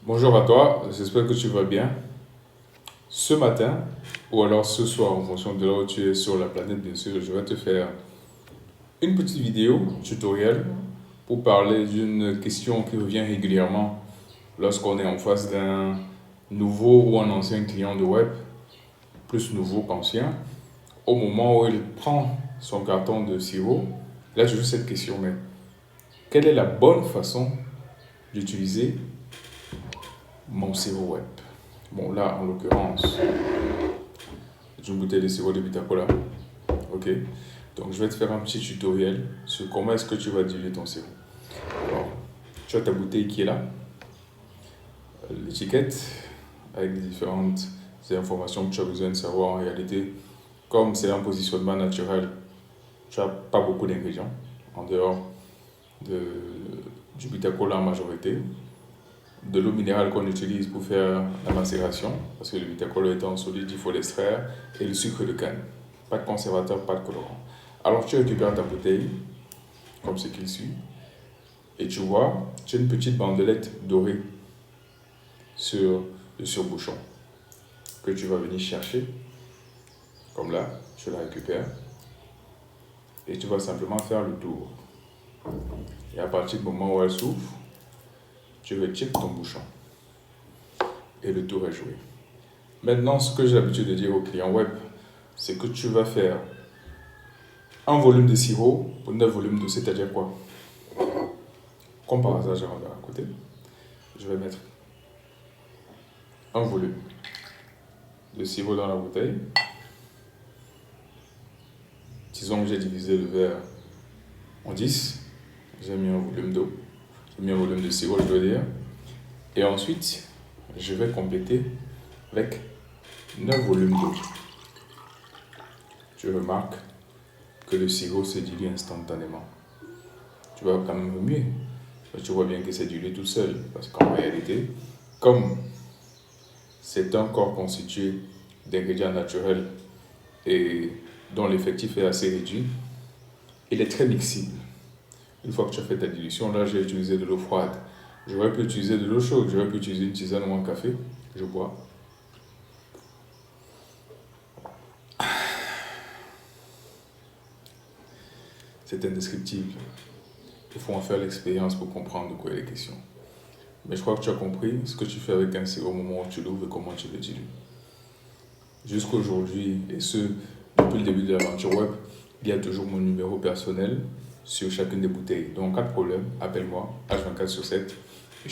Bonjour à toi, j'espère que tu vas bien. Ce matin, ou alors ce soir, en fonction de là où tu es sur la planète, bien sûr, je vais te faire une petite vidéo tutoriel pour parler d'une question qui revient régulièrement lorsqu'on est en face d'un nouveau ou un ancien client de web, plus nouveau qu'ancien. Au moment où il prend son carton de sirop, là, je joue cette question, mais quelle est la bonne façon d'utiliser mon sirop web? Bon, là, en l'occurrence, une bouteille de sirop de Vitacola. Ok. Donc, je vais te faire un petit tutoriel sur comment est-ce que tu vas diluer ton sirop. Alors, tu as ta bouteille qui est là, l'étiquette, avec les différentes informations que tu as besoin de savoir en réalité. Comme c'est un positionnement naturel, tu n'as pas beaucoup d'ingrédients en dehors de, du Vitacola en majorité. De l'eau minérale qu'on utilise pour faire la macération, parce que le Vitacola étant solide, il faut l'extraire, et le sucre de canne. Pas de conservateur, pas de colorant. Alors tu récupères ta bouteille, comme ce qu'il suit, et tu vois, tu as une petite bandelette dorée sur le surbouchon que tu vas venir chercher, comme là, tu la récupères, et tu vas simplement faire le tour. Et à partir du moment où elle s'ouvre, tu retires ton bouchon, et le tour est joué. Maintenant, ce que j'ai l'habitude de dire aux clients web, c'est que tu vas faire un volume de sirop pour 9 volumes d'eau, c'est-à-dire quoi? Comme par hasard, j'ai regardé à côté. Je vais mettre un volume de sirop dans la bouteille. Disons que j'ai divisé le verre en 10. J'ai mis un volume d'eau. J'ai mis un volume de sirop, je veux dire. Et ensuite, je vais compléter avec 9 volumes d'eau. Tu remarques que le sirop se dilue instantanément. Tu vas quand même mieux. Tu vois bien que c'est dilué tout seul. Parce qu'en réalité, comme c'est un corps constitué d'ingrédients naturels et dont l'effectif est assez réduit, il est très mixable. Une fois que tu as fait ta dilution, là j'ai utilisé de l'eau froide. J'aurais pu utiliser de l'eau chaude, j'aurais pu utiliser une tisane ou un café. Je bois. C'est indescriptible. Il faut en faire l'expérience pour comprendre de quoi il est question. Mais je crois que tu as compris ce que tu fais avec un sirop au moment où tu l'ouvres et comment tu le dilues. Jusqu'à aujourd'hui, et ce, depuis le début de l'aventure web, il y a toujours mon numéro personnel sur chacune des bouteilles. Donc, pas de problème, appelle-moi, H24/7.